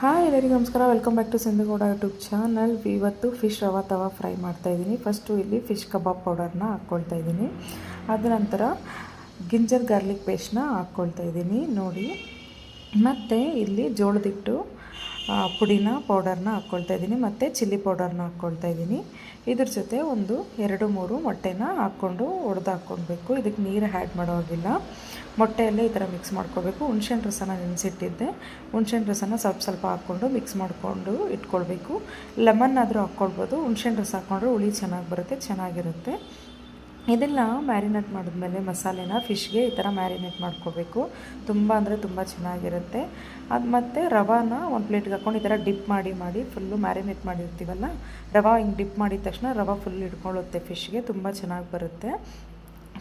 Hi ಎಲ್ಲರಿಗೂ ನಮಸ್ಕಾರ. Welcome back to ಸಿಂಧುಗೌಡ YouTube channel. ಇವತ್ತು ಫಿಶ್ ರವಾ ತವಾ ಫ್ರೈ ಮಾಡ್ತಾಯಿದ್ದೀನಿ. ಫಸ್ಟು ಇಲ್ಲಿ ಫಿಶ್ ಕಬಾಬ್ ಪೌಡರ್ನ ಹಾಕ್ಕೊಳ್ತಾ ಇದ್ದೀನಿ. ಅದ ನಂತರ ಗಿಂಜರ್ ಗಾರ್ಲಿಕ್ ಪೇಸ್ಟ್ನ ಹಾಕ್ಕೊಳ್ತಾ ಇದ್ದೀನಿ ನೋಡಿ. ಮತ್ತು ಇಲ್ಲಿ ಜೋಳದಿಟ್ಟು ಪುಡಿನ ಪೌಡರ್ನ ಹಾಕ್ಕೊಳ್ತಾ ಇದ್ದೀನಿ. ಮತ್ತು ಚಿಲ್ಲಿ ಪೌಡರ್ನ ಹಾಕ್ಕೊಳ್ತಾ ಇದ್ದೀನಿ. ಇದ್ರ ಜೊತೆ ಒಂದು 2-3 ಮೊಟ್ಟೆನ ಹಾಕ್ಕೊಂಡು ಒಡೆದು ಹಾಕ್ಕೊಳ್ಬೇಕು. ಇದಕ್ಕೆ ನೀರು ಆ್ಯಡ್ ಮಾಡೋವಾಗಿಲ್ಲ. ಮೊಟ್ಟೆಯಲ್ಲೇ ಈ ಥರ ಮಿಕ್ಸ್ ಮಾಡ್ಕೋಬೇಕು. ಹುಣ್ಸೆಹಣ್ಣು ರಸನ ನೆನೆಸಿಟ್ಟಿದ್ದೆ. ಹುಣ್ಸೆಹಣ್ಣು ರಸನ ಸ್ವಲ್ಪ ಹಾಕ್ಕೊಂಡು ಮಿಕ್ಸ್ ಮಾಡಿಕೊಂಡು ಇಟ್ಕೊಳ್ಬೇಕು. ಲೆಮನ್ ಆದರೂ ಹಾಕ್ಕೊಳ್ಬೋದು. ಹುಣ್ಸೆಹಣ್ಣು ರಸ ಹಾಕ್ಕೊಂಡ್ರೆ ಹುಳಿ ಚೆನ್ನಾಗಿ ಬರುತ್ತೆ, ಚೆನ್ನಾಗಿರುತ್ತೆ. ಇದೆಲ್ಲ ಮ್ಯಾರಿನೇಟ್ ಮಾಡಿದ್ಮೇಲೆ ಮಸಾಲೆನ ಫಿಶ್ಗೆ ಈ ಥರ ಮ್ಯಾರಿನೇಟ್ ಮಾಡ್ಕೋಬೇಕು. ತುಂಬ ಅಂದರೆ ತುಂಬ ಚೆನ್ನಾಗಿರುತ್ತೆ. ಅದು ಮತ್ತು ರವಾನ ಒಂದು ಪ್ಲೇಟ್ಗೆ ಹಾಕ್ಕೊಂಡು ಈ ಥರ ಡಿಪ್ ಮಾಡಿ ಫುಲ್ಲು ಮ್ಯಾರಿನೇಟ್ ಮಾಡಿರ್ತೀವಲ್ಲ, ರವಾ ಹಿಂಗೆ ಡಿಪ್ ಮಾಡಿದ ತಕ್ಷಣ ರವಾ ಫುಲ್ ಹಿಡ್ಕೊಳ್ಳುತ್ತೆ ಫಿಶ್ಗೆ, ತುಂಬ ಚೆನ್ನಾಗಿ ಬರುತ್ತೆ.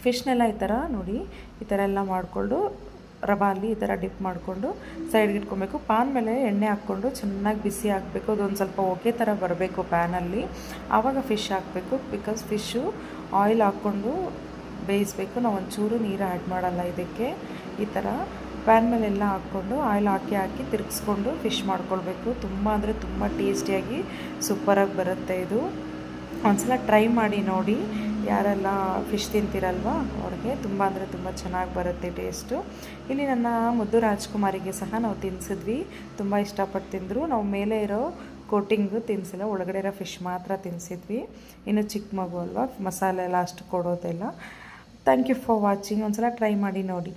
ಫಿಶ್ನೆಲ್ಲ ಈ ಥರ ನೋಡಿ, ಈ ಥರ ಎಲ್ಲ ಮಾಡಿಕೊಂಡು ರವಾಲಿ ಈ ಥರ ಡಿಪ್ ಮಾಡಿಕೊಂಡು ಸೈಡ್ಗೆ ಇಟ್ಕೊಬೇಕು. ಪಾನ್ ಮೇಲೆ ಎಣ್ಣೆ ಹಾಕ್ಕೊಂಡು ಚೆನ್ನಾಗಿ ಬಿಸಿ ಹಾಕಬೇಕು. ಅದೊಂದು ಸ್ವಲ್ಪ ಹೊಗೆ ಥರ ಬರಬೇಕು ಪ್ಯಾನಲ್ಲಿ, ಆವಾಗ ಫಿಶ್ ಹಾಕಬೇಕು. ಬಿಕಾಸ್ ಫಿಶ್ಶು ಆಯಿಲ್ ಹಾಕ್ಕೊಂಡು ಬೇಯಿಸಬೇಕು. ನಾವು ಒಂಚೂರು ನೀರು ಆ್ಯಡ್ ಮಾಡಲ್ಲ ಇದಕ್ಕೆ. ಈ ಥರ ಪ್ಯಾನ್ ಮೇಲೆಲ್ಲ ಹಾಕ್ಕೊಂಡು ಆಯಿಲ್ ಹಾಕಿ ತಿರುಗಿಸ್ಕೊಂಡು ಫಿಶ್ ಮಾಡ್ಕೊಳ್ಬೇಕು. ತುಂಬ ಅಂದರೆ ತುಂಬ ಟೇಸ್ಟಿಯಾಗಿ ಸೂಪರಾಗಿ ಬರುತ್ತೆ ಇದು. ಒಂದ್ಸಲ ಟ್ರೈ ಮಾಡಿ ನೋಡಿ. ಯಾರೆಲ್ಲ ಫಿಶ್ ತಿಂತೀರಲ್ವ ಅವ್ರಿಗೆ ತುಂಬ ಅಂದರೆ ತುಂಬ ಚೆನ್ನಾಗಿ ಬರುತ್ತೆ ಟೇಸ್ಟು. ಇಲ್ಲಿ ನನ್ನ ಮುದ್ದು ರಾಜ್ಕುಮಾರಿಗೆ ಸಹ ನಾವು ತಿನ್ನಿಸಿದ್ವಿ. ತುಂಬ ಇಷ್ಟಪಟ್ಟು ತಿಂದರು. ನಾವು ಮೇಲೆ ಇರೋ ಕೋಟಿಂಗು ತಿನ್ನಿಸಿಲ್ಲ, ಒಳಗಡೆ ಇರೋ ಫಿಶ್ ಮಾತ್ರ ತಿನ್ನಿಸಿದ್ವಿ. ಇನ್ನು ಚಿಕ್ಕ ಮಗು ಅಲ್ವಾ, ಮಸಾಲೆ ಎಲ್ಲ ಅಷ್ಟು ಕೊಡೋದೆಲ್ಲ. Thank you for watching. ಒಂದ್ಸಲ ಟ್ರೈ ಮಾಡಿ ನೋಡಿ.